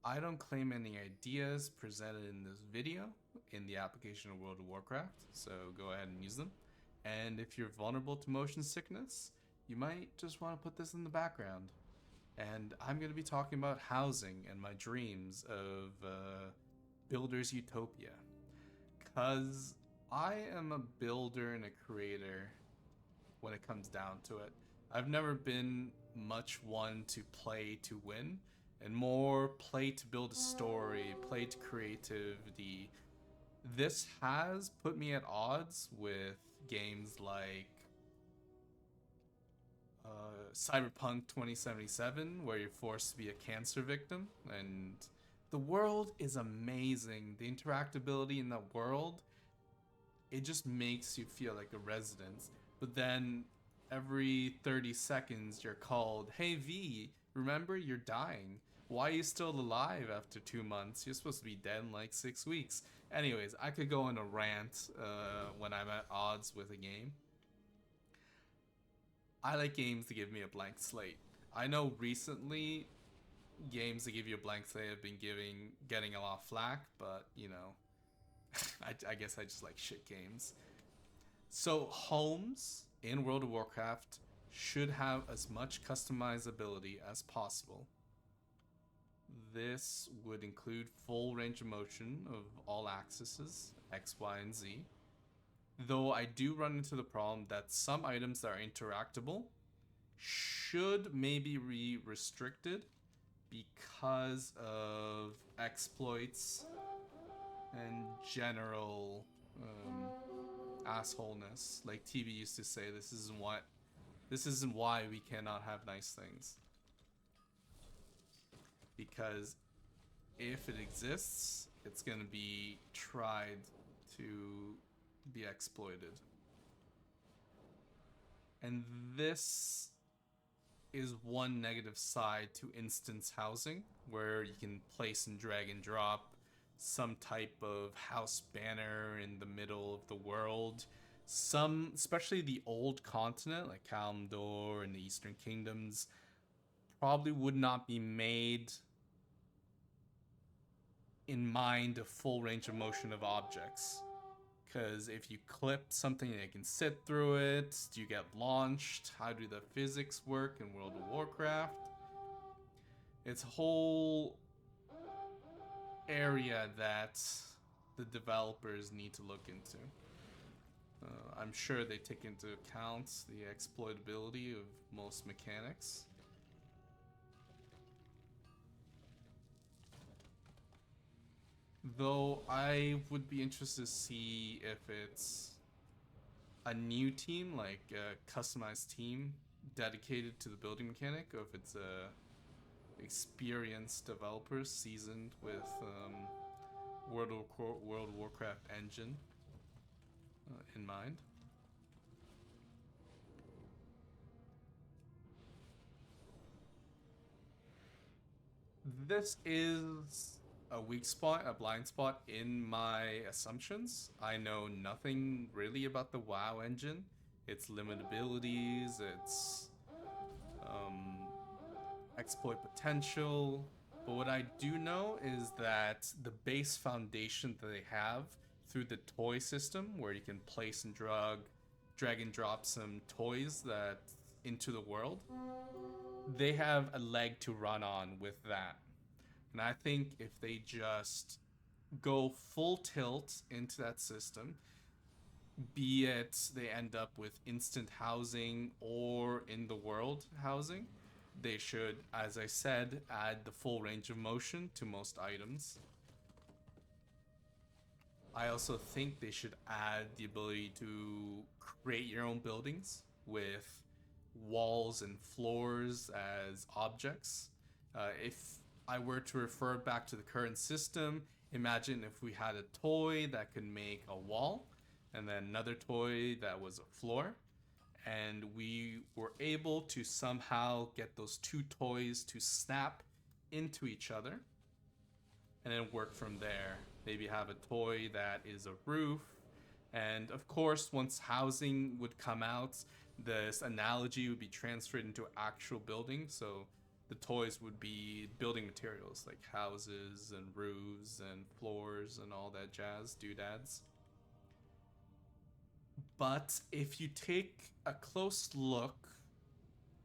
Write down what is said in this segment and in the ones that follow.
I don't claim any ideas presented in this video in the application of World of Warcraft, so go ahead and use them. And if you're vulnerable to motion sickness, you might just want to put this in the background. And I'm going to be talking about housing and my dreams of Builder's Utopia. Because I am a builder and a creator when it comes down to it. I've never been much one to play to win, and more play to build a story, play to creativity. This has put me at odds with games like Cyberpunk 2077, where you're forced to be a cancer victim, and the world is amazing. The interactability in that world, it just makes you feel like a resident. But then every 30 seconds you're called, "Hey V, remember you're dying. Why are you still alive after 2 months? You're supposed to be dead in like 6 weeks." Anyways, I could go on a rant when I'm at odds with a game. I like games that give me a blank slate. I know recently games that give you a blank slate have been getting a lot of flack, but you know, I guess I just like shit games. So homes in World of Warcraft should have as much customizability as possible. This would include full range of motion of all axes, X, Y, and Z. Though I do run into the problem that some items that are interactable should maybe be restricted because of exploits and general assholeness. Like TV used to say, this isn't why we cannot have nice things. Because if it exists, it's gonna be tried to be exploited. And this is one negative side to instance housing, where you can place and drag and drop some type of house banner in the middle of the world. Some, especially the old continent, like Kalimdor and the Eastern Kingdoms, probably would not be made in mind a full range of motion of objects. Because if you clip something, they can sit through it. Do you get launched? How do the physics work in World of Warcraft? It's a whole area that the developers need to look into. I'm sure they take into account the exploitability of most mechanics. Though I would be interested to see if it's a new team, like a customized team dedicated to the building mechanic, or if it's a experienced developers seasoned with World of Warcraft engine in mind. This is a weak spot, a blind spot in my assumptions. I know nothing really about the WoW engine, its limited abilities, its exploit potential. But what I do know is that the base foundation that they have through the toy system, where you can place and drag and drop some toys that into the world, they have a leg to run on with that. And I think if they just go full tilt into that system, be it they end up with instant housing or in the world housing, they should, as I said, add the full range of motion to most items. I also think they should add the ability to create your own buildings with walls and floors as objects. If I were to refer back to the current system, imagine if we had a toy that could make a wall, and then another toy that was a floor, and we were able to somehow get those two toys to snap into each other and then work from there. Maybe have a toy that is a roof. And of course, once housing would come out, this analogy would be transferred into actual building. So the toys would be building materials like houses and roofs and floors and all that jazz, doodads. But if you take a close look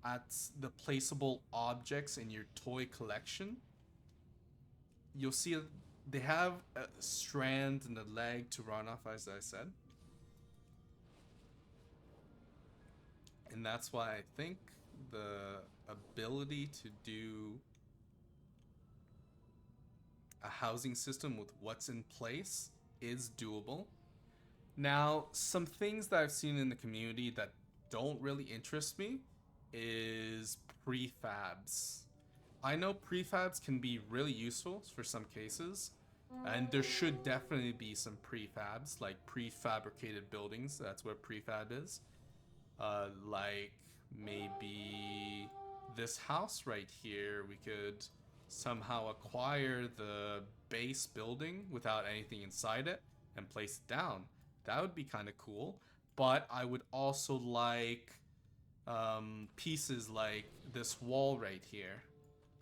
at the placeable objects in your toy collection, you'll see they have a strand and a leg to run off, as I said. And that's why I think the ability to do a housing system with what's in place is doable. Now, some things that I've seen in the community that don't really interest me is prefabs. I know prefabs can be really useful for some cases, and there should definitely be some prefabs, like prefabricated buildings. That's what prefab is. Like maybe this house right here, we could somehow acquire the base building without anything inside it and place it down. That would be kind of cool. But I would also like pieces like this wall right here.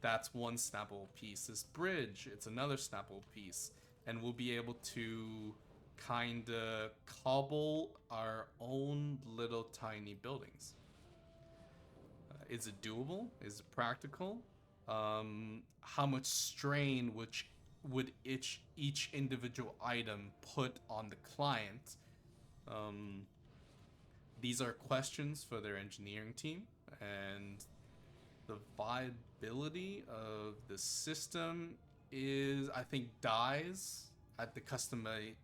That's one snappable piece. This bridge, it's another snappable piece. And we'll be able to kind of cobble our own little tiny buildings. Is it doable? Is it practical? How much strain would each individual item put on the client? These are questions for their engineering team, and the viability of the system is, I think, dies at the customize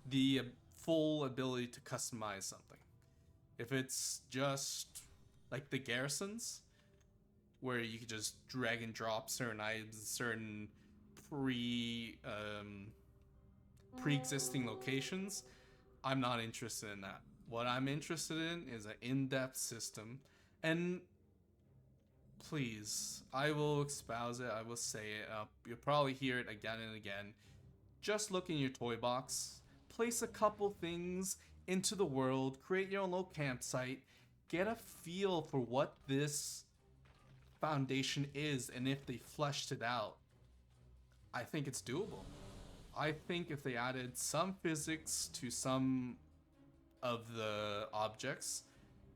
the full ability to customize something. If it's just like the garrisons, where you could just drag and drop certain items, certain pre-existing locations, I'm not interested in that. What I'm interested in is an in-depth system, and please, I will espouse it, I will say it, you'll probably hear it again and again. Just look in your toy box, place a couple things into the world, create your own little campsite, get a feel for what this foundation is, and if they fleshed it out, I think it's doable. I think if they added some physics to some of the objects,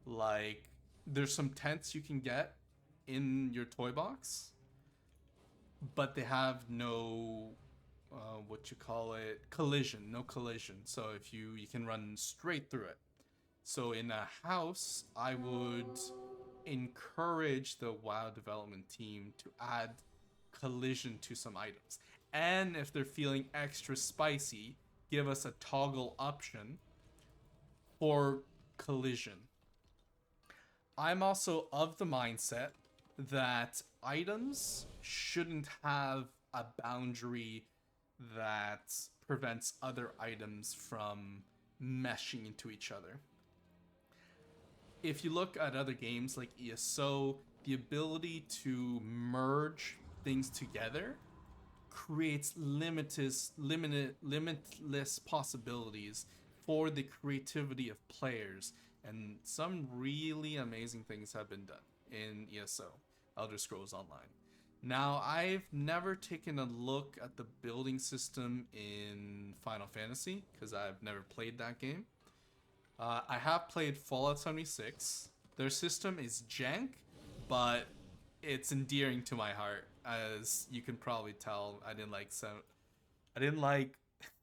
like there's some tents you can get in your toy box, but they have no collision, no collision. So if you can run straight through it. So in a house, I would encourage the WoW development team to add collision to some items. And if they're feeling extra spicy, give us a toggle option for collision. I'm also of the mindset that items shouldn't have a boundary that prevents other items from meshing into each other. If you look at other games like ESO, the ability to merge things together creates limitless possibilities for the creativity of players, and some really amazing things have been done in ESO, Elder Scrolls Online. Now, I've never taken a look at the building system in Final Fantasy because I've never played that game. I have played Fallout 76. Their system is jank, but it's endearing to my heart. As you can probably tell, I didn't like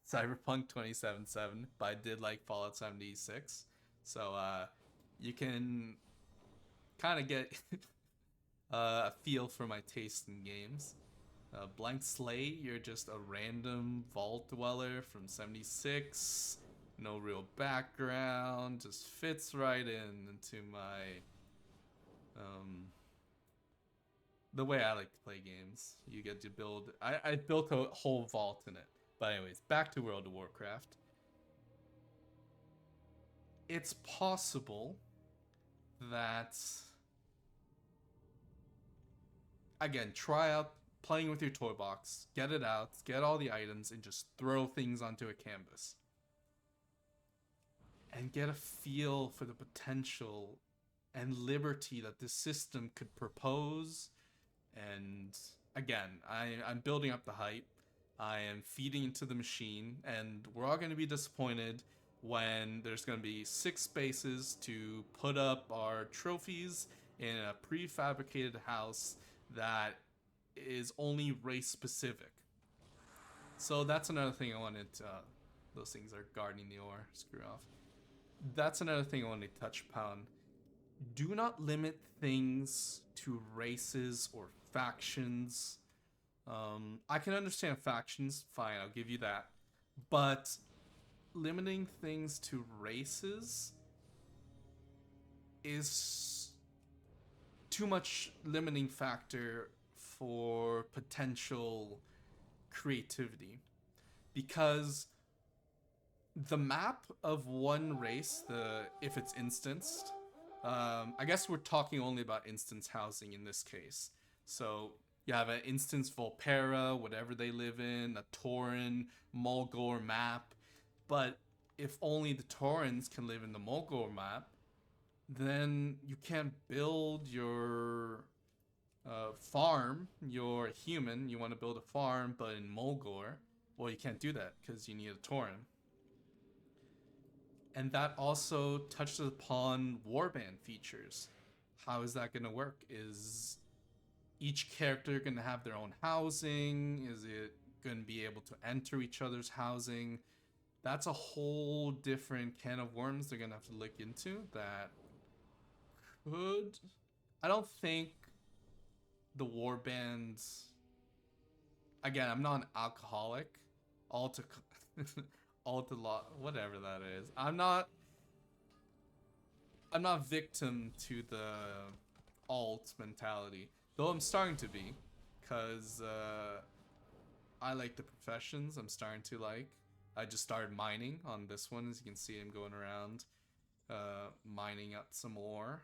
Cyberpunk 2077, but I did like Fallout 76. So you can kind of get a feel for my taste in games. Blank Slate, you're just a random vault dweller from 76. No real background, just fits right into my the way I like to play games. You get to build. I built a whole vault in it. But anyways, back to World of Warcraft. It's possible that, again, try out playing with your toy box, get it out, get all the items, and just throw things onto a canvas. And get a feel for the potential and liberty that this system could propose. And again, I'm building up the hype. I am feeding into the machine, and we're all going to be disappointed when there's going to be 6 spaces to put up our trophies in a prefabricated house that is only race specific. So that's another thing I wanted to. Those things are guarding the ore. Screw off. That's another thing I wanted to touch upon. Do not limit things to races or factions. I can understand factions, fine, I'll give you that. But limiting things to races is too much limiting factor for potential creativity. Because the map of one race, the if it's instanced, I guess we're talking only about instance housing in this case. So you have an instance Volpera, whatever they live in, a Tauren, Mulgore map. But if only the Taurens can live in the Mulgore map, then you can't build your farm. You're a human, you want to build a farm, but in Mulgore, well, you can't do that because you need a Tauren. And that also touches upon warband features. How is that going to work? Is each character going to have their own housing? Is it going to be able to enter each other's housing? That's a whole different can of worms they're going to have to look into. That could. I don't think the warbands. Again, I'm not an alcoholic. All to. All to lot, whatever that is. I'm not victim to the alt mentality, though I'm starting to be, because I like the professions. I'm starting to like. I just started mining on this one, as you can see. I'm going around mining up some ore,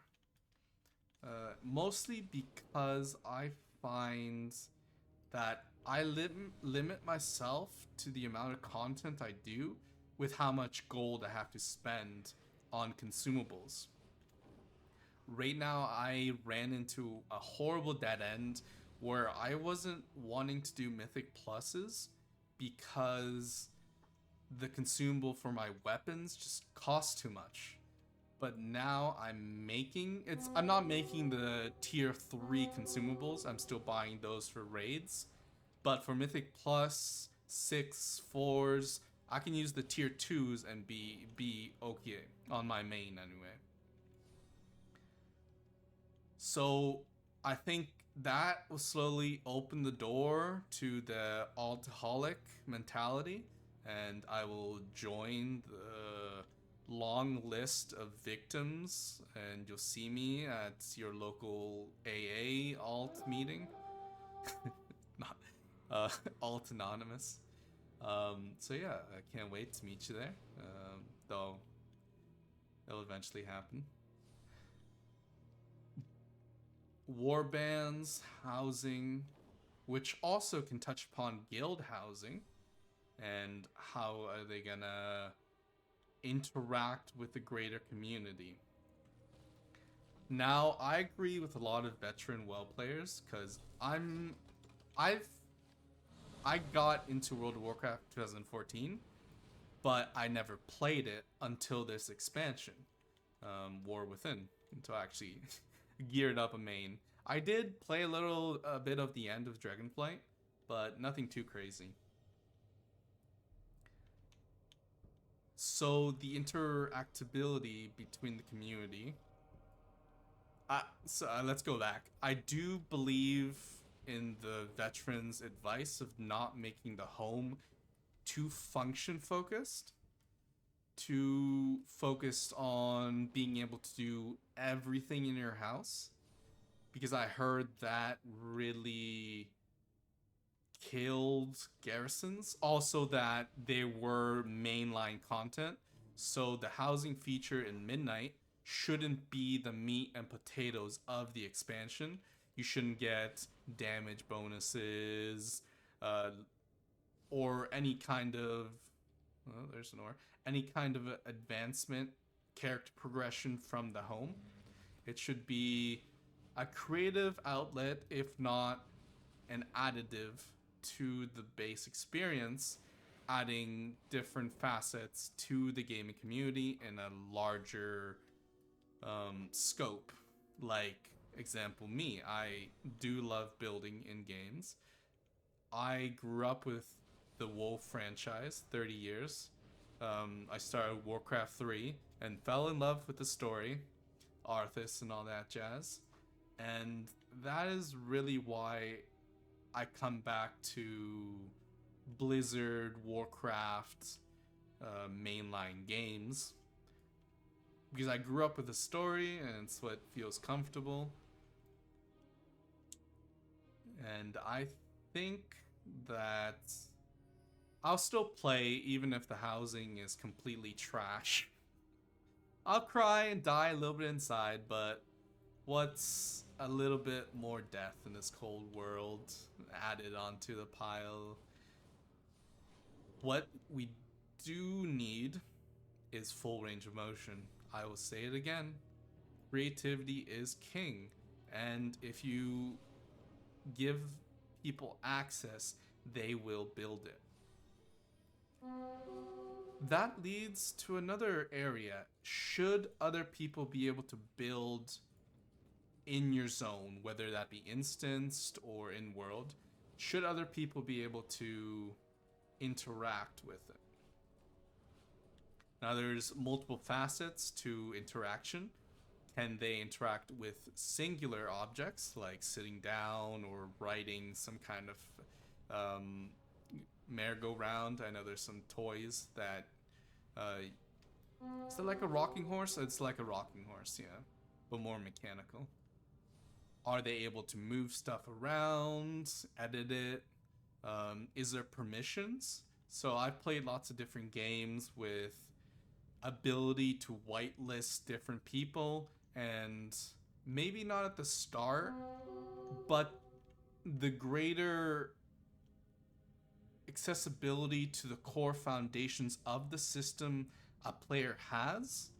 mostly because I find that I limit myself to the amount of content I do with how much gold I have to spend on consumables. Right now, I ran into a horrible dead end where I wasn't wanting to do mythic pluses because the consumable for my weapons just cost too much. But now I'm not making the tier 3 consumables. I'm still buying those for raids. But for Mythic Plus, 6, 4s, I can use the tier 2s and be okay on my main anyway. So I think that will slowly open the door to the altaholic mentality, and I will join the long list of victims, and you'll see me at your local AA alt meeting. Not alt anonymous. So yeah, I can't wait to meet you there. Though it'll eventually happen. Warbands, housing, which also can touch upon guild housing, and how are they gonna interact with the greater community. Now, I agree with a lot of veteran WoW players, because I got into World of Warcraft 2014, but I never played it until this expansion, War Within, until I actually geared up a main. I did play a bit of the end of Dragonflight, but nothing too crazy. So the interactability between the community. Let's go back. I do believe in the veterans' advice of not making the home too function focused, too focused on being able to do everything in your house, because I heard that really killed garrisons. Also, that they were mainline content, so the housing feature in Midnight shouldn't be the meat and potatoes of the expansion. You shouldn't get damage bonuses, or any kind of any kind of advancement, character progression from the home. It should be a creative outlet, if not an additive to the base experience, adding different facets to the gaming community in a larger scope. Like, example, me, I do love building in games. I grew up with the WoW franchise, 30 years. I started Warcraft 3 and fell in love with the story, Arthas, and all that jazz. And that is really why I come back to Blizzard, Warcraft, mainline games. Because I grew up with the story and it's what feels comfortable. And I think that I'll still play even if the housing is completely trash. I'll cry and die a little bit inside, but what's a little bit more death in this cold world added onto the pile? What we do need is full range of motion. I will say it again. Creativity is king. And if you give people access, they will build it. That leads to another area. Should other people be able to build in your zone, whether that be instanced or in world? Should other people be able to interact with it? Now, there's multiple facets to interaction. Can they interact with singular objects, like sitting down or riding some kind of merry-go-round? I know there's some toys that... is it like a rocking horse? It's like a rocking horse, yeah, but more mechanical. Are they able to move stuff around, edit it? Is there permissions? So I've played lots of different games with ability to whitelist different people, and maybe not at the start, but the greater accessibility to the core foundations of the system a player has,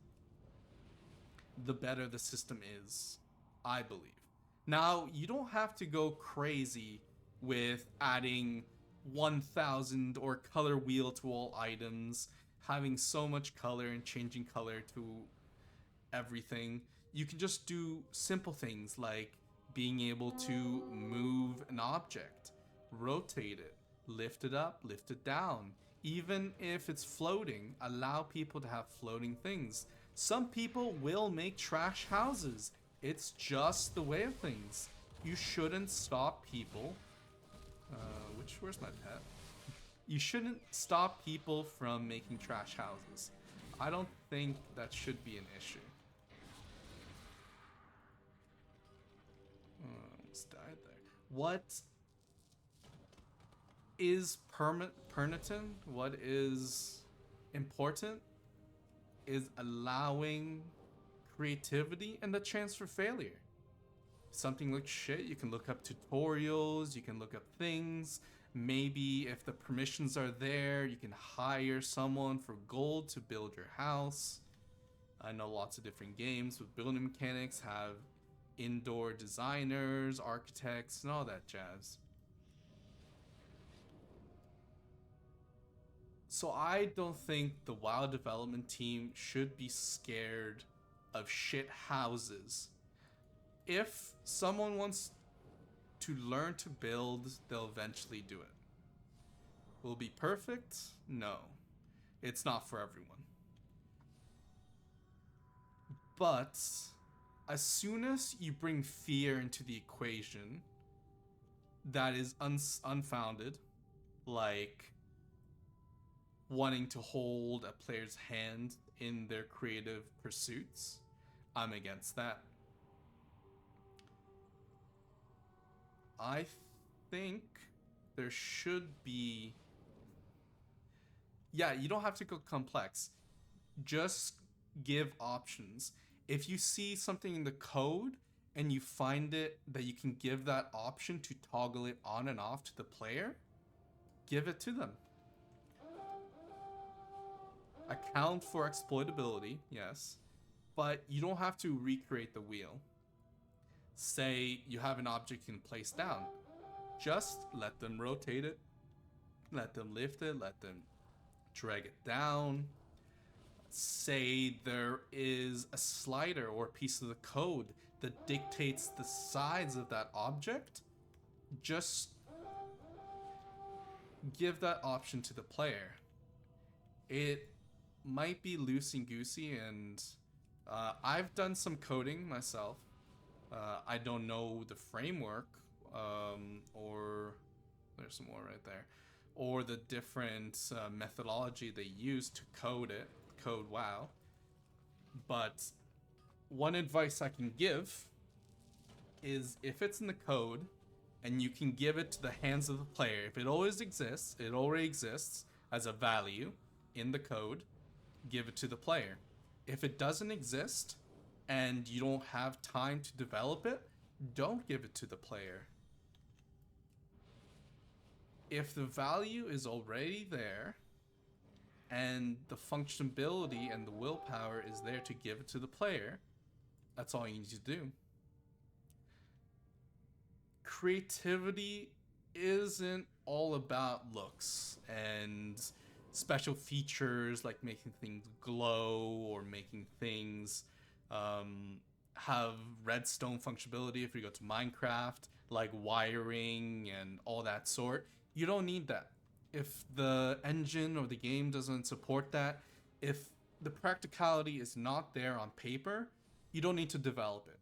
the better the system is, I believe. Now, you don't have to go crazy with adding 1,000 or color wheel to all items, having so much color and changing color to everything. You can just do simple things like being able to move an object, rotate it, lift it up, lift it down. Even if it's floating, allow people to have floating things. Some people will make trash houses. It's just the way of things. You shouldn't stop people. Where's my pet? You shouldn't stop people from making trash houses. I don't think that should be an issue. Almost died there. What is pertinent? What is important is allowing creativity and the chance for failure. If something looks shit, you can look up tutorials, you can look up things. Maybe if the permissions are there, you can hire someone for gold to build your house. I know lots of different games with building mechanics have indoor designers, architects, and all that jazz. So I don't think the WoW development team should be scared of shit houses. If someone wants to learn to build, they'll eventually do it. Will it be perfect? No. It's not for everyone. But as soon as you bring fear into the equation that is unfounded, like wanting to hold a player's hand in their creative pursuits, I'm against that. I think there should be... Yeah, you don't have to go complex. Just give options. If you see something in the code and you find it that you can give that option to toggle it on and off to the player, give it to them. Account for exploitability, yes. but you don't have to recreate the wheel. Say you have an object you can place down. Just let them rotate it, let them lift it, let them drag it down. Say there is a slider or a piece of the code that dictates the size of that object. Just give that option to the player. It might be loosey goosey, and I've done some coding myself. I don't know the framework, or there's some more right there, or the different methodology they use to code WoW. But one advice I can give is if it's in the code and you can give it to the hands of the player, if it always exists, it already exists as a value in the code, give it to the player. If it doesn't exist and you don't have time to develop it, don't give it to the player. If the value is already there and the functionality and the willpower is there to give it to the player, that's all you need to do. Creativity isn't all about looks and special features like making things glow or making things have redstone functionality if you go to Minecraft, like wiring and all that sort. You don't need that. If the engine or the game doesn't support that, if the practicality is not there on paper, you don't need to develop it.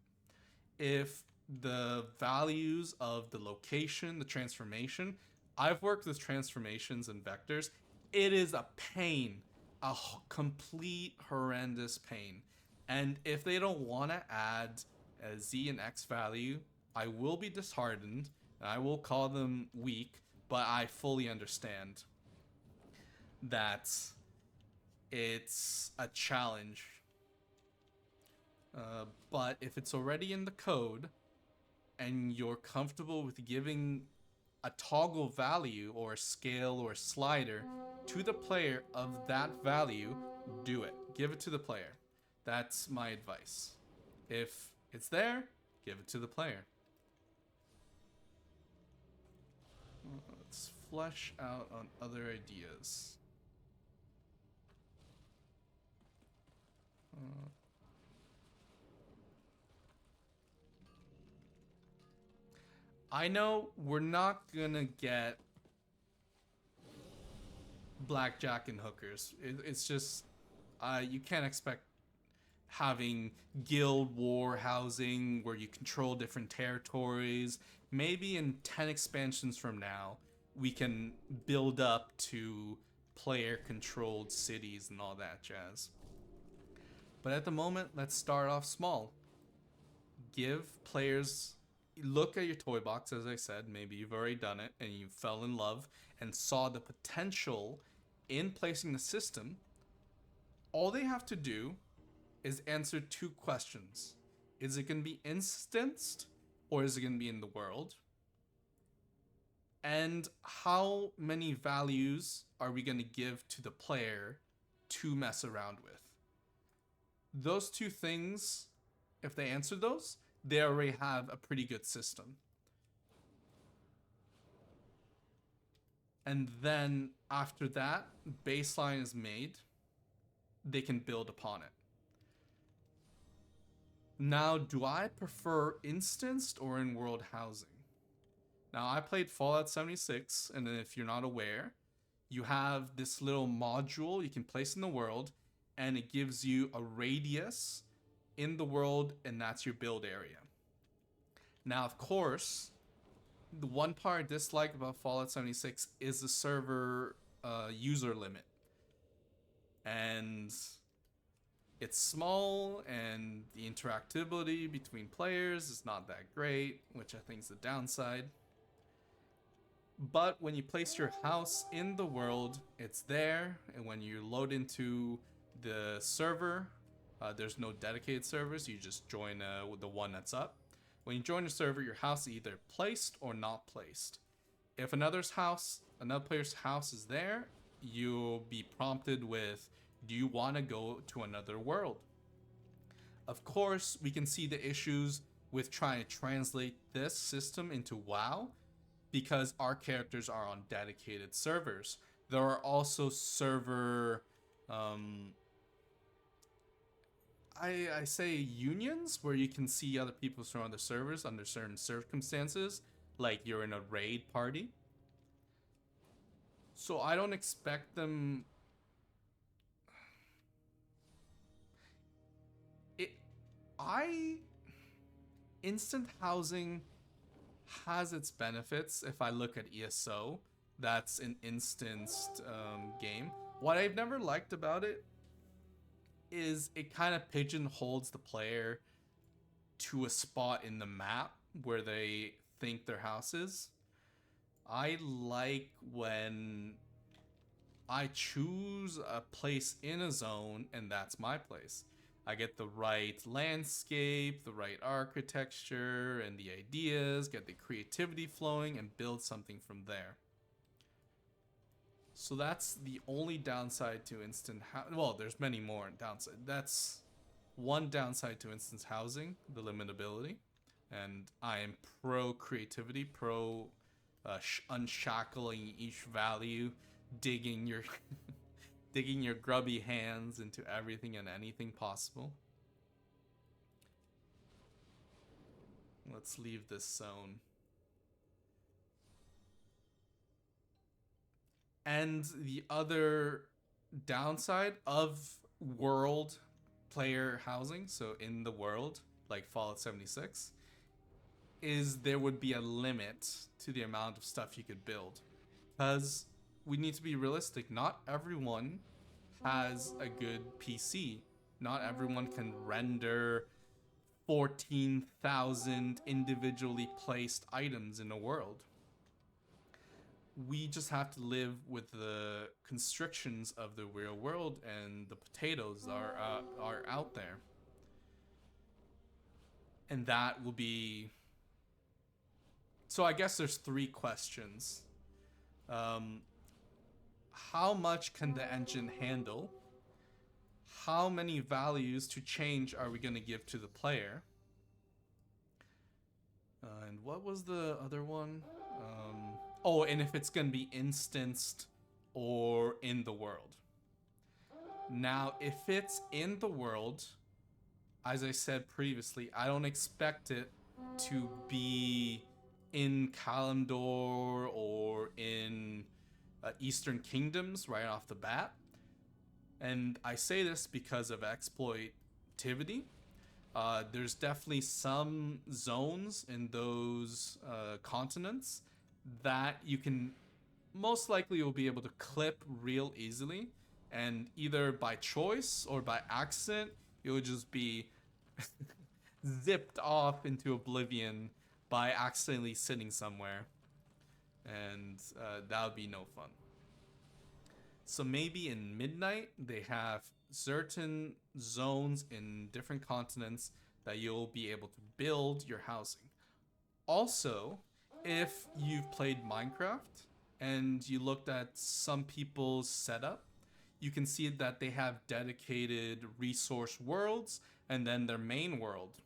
If the values of the location, the transformation, I've worked with transformations and vectors. It is a pain, a complete horrendous pain. And if they don't want to add a Z and X value, I will be disheartened and I will call them weak, but I fully understand that it's a challenge. But if it's already in the code and you're comfortable with giving a toggle value or a scale or a slider to the player of that value, do it. Give it to the player. That's my advice. If it's there, give it to the player. Let's flesh out on other ideas. I know we're not gonna get blackjack and hookers. It's just you can't expect having guild war housing where you control different territories. Maybe in 10 expansions from now, we can build up to player controlled cities and all that jazz. But at the moment, let's start off small. Give players, look at your toy box, as I said. Maybe you've already done it and you fell in love and saw the potential in placing the system. All they have to do is answer two questions. Is it going to be instanced or is it going to be in the world? And how many values are we going to give to the player to mess around with? Those two things, if they answer those, they already have a pretty good system. And then after that, baseline is made, they can build upon it. Now, do I prefer instanced or in world housing? Now, I played Fallout 76, and if you're not aware, you have this little module you can place in the world, and it gives you a radius in the world, and that's your build area. Now, of course, the one part I dislike about Fallout 76 is the server user limit. And it's small, and the interactability between players is not that great, which I think is the downside. But when you place your house in the world, it's there, and when you load into the server, there's no dedicated servers, you just join the one that's up. When you join a server, your house is either placed or not placed. If another player's house is there, you'll be prompted with, do you want to go to another world? Of course, we can see the issues with trying to translate this system into WoW because our characters are on dedicated servers. There are also server, um, I say unions where you can see other people from other servers under certain circumstances, like you're in a raid party. So I don't expect them. It, I instant housing has its benefits. If I look at ESO, that's an instanced game. What I've never liked about it is it kind of pigeonholes the player to a spot in the map where they think their house is. I like when I choose a place in a zone and that's my place. I get the right landscape, the right architecture, and the ideas, get the creativity flowing, and build something from there. So that's the only downside to well, there's many more downside. That's one downside to instance housing, the limitability. And I am pro creativity, pro unshackling each value, digging your digging your grubby hands into everything and anything possible. Let's leave this zone. And the other downside of world player housing, so in the world, like Fallout 76, is there would be a limit to the amount of stuff you could build. Because we need to be realistic. Not everyone has a good PC. Not everyone can render 14,000 individually placed items in a world. We just have to live with the constrictions of the real world, and the potatoes are out there. And that will be... So I guess there's three questions. How much can the engine handle? How many values to change are we going to give to the player? And what was the other one? Oh, and if it's going to be instanced or in the world. Now, if it's in the world, as I said previously, I don't expect it to be in Kalimdor or in Eastern Kingdoms right off the bat. And I say this because of exploitivity. There's definitely some zones in those continents that you can most likely will be able to clip real easily, and either by choice or by accident you'll just be zipped off into oblivion by accidentally sitting somewhere, and that would be no fun. So maybe in Midnight they have certain zones in different continents that you'll be able to build your housing. Also, if you've played Minecraft and you looked at some people's setup, you can see that they have dedicated resource worlds and then their main world.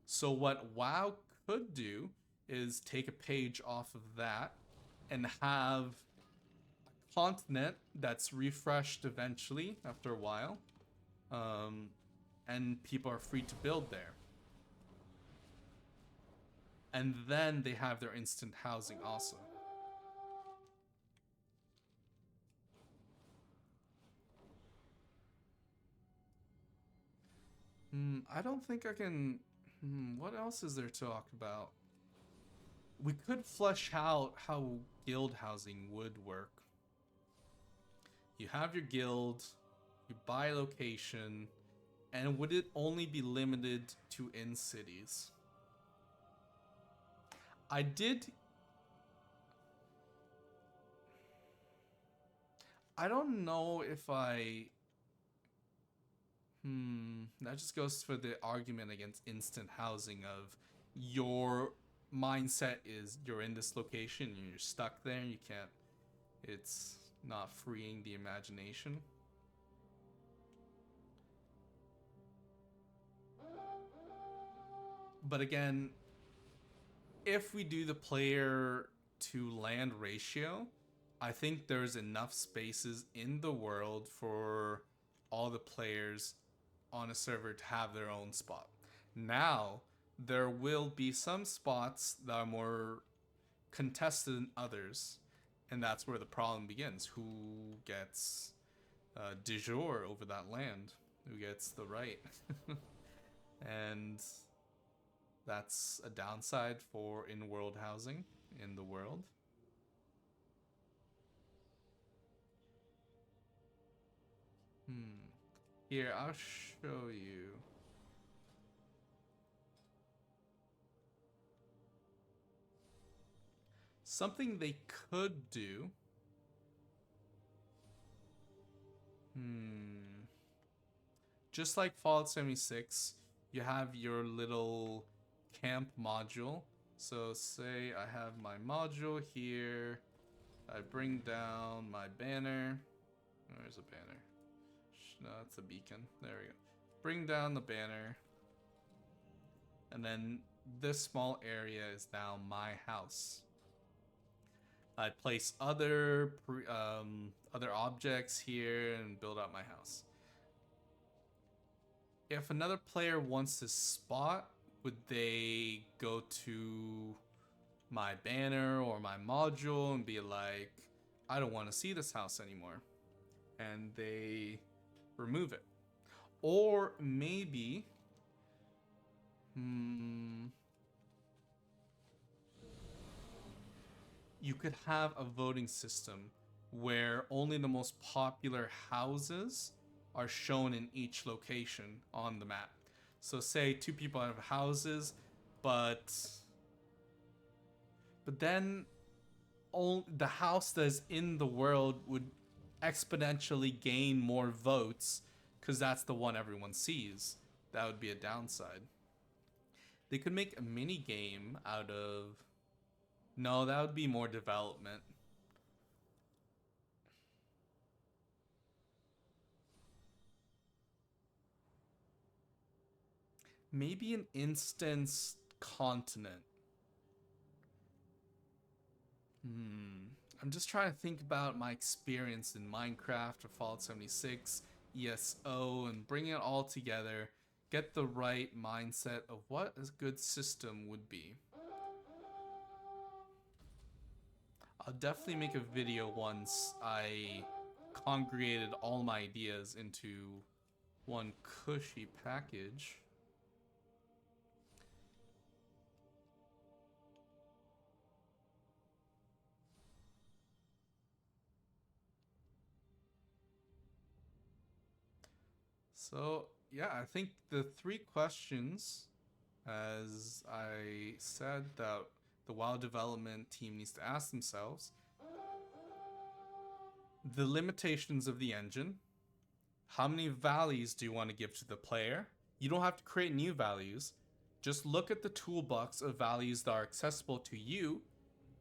So what WoW could do is take a page off of that and have a continent that's refreshed eventually after a while, and people are free to build there. And then they have their instant housing also. I don't think I can... what else is there to talk about? We could flesh out how guild housing would work. You have your guild, you buy a location, and would it only be limited to in cities? I don't know if I... that just goes for the argument against instant housing of your mindset is you're in this location and you're stuck there, you can't... It's not freeing the imagination. But again, if we do the player to land ratio, I think there's enough spaces in the world for all the players on a server to have their own spot. Now, there will be some spots that are more contested than others, and that's where the problem begins. Who gets de jure over that land? Who gets the right? And that's a downside for in-world housing in the world. Here, I'll show you. Something they could do. Just like Fallout 76, you have your little camp module. So say I have my module here. I bring down my banner. Where's a banner? No, it's a beacon. There we go. Bring down the banner. And then this small area is now my house. I place other objects here and build out my house. If another player wants this spot, would they go to my banner or my module and be like, I don't want to see this house anymore, and they remove it? Or maybe you could have a voting system where only the most popular houses are shown in each location on the map. So say two people have houses, but then the house that's in the world would exponentially gain more votes because that's the one everyone sees. That would be a downside. They could make a mini game out of... No, that would be more development. Maybe an instance continent. I'm just trying to think about my experience in Minecraft or Fallout 76, ESO, and bring it all together. Get the right mindset of what a good system would be. I'll definitely make a video once I congregated all my ideas into one cushy package. So, yeah, I think the three questions, as I said, that the WoW development team needs to ask themselves: the limitations of the engine. How many values do you want to give to the player? You don't have to create new values. Just look at the toolbox of values that are accessible to you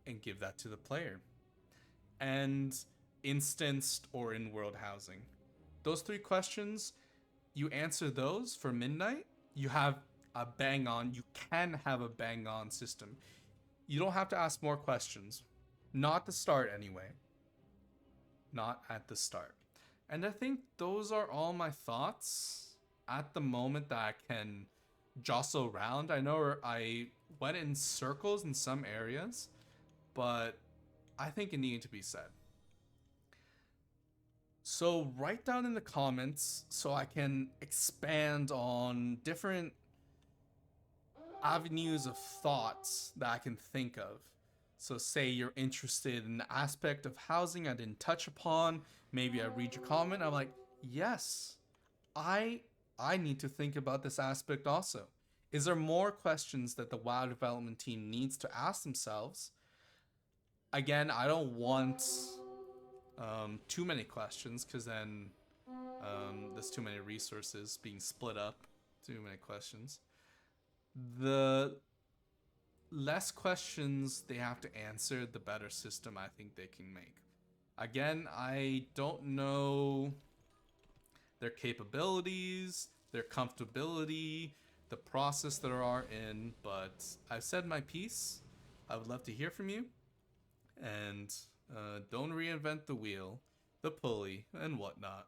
and give that to the player. And instanced or in-world housing. Those three questions, you answer those for midnight, you have a bang-on, you can have a bang-on system. You don't have to ask more questions. Not at the start, anyway. Not at the start. And I think those are all my thoughts at the moment that I can jostle around. I know I went in circles in some areas, but I think it needed to be said. So write down in the comments so I can expand on different avenues of thoughts that I can think of. So say you're interested in the aspect of housing I didn't touch upon. Maybe I read your comment, I'm like, yes, I need to think about this aspect also. Is there more questions that the WoW development team needs to ask themselves? Again, I don't want too many questions, because then there's too many resources being split up. Too many questions. The less questions they have to answer, the better system I think they can make. Again, I don't know their capabilities, their comfortability, the process that are in, but I've said my piece. I would love to hear from you, and don't reinvent the wheel, the pulley, and whatnot.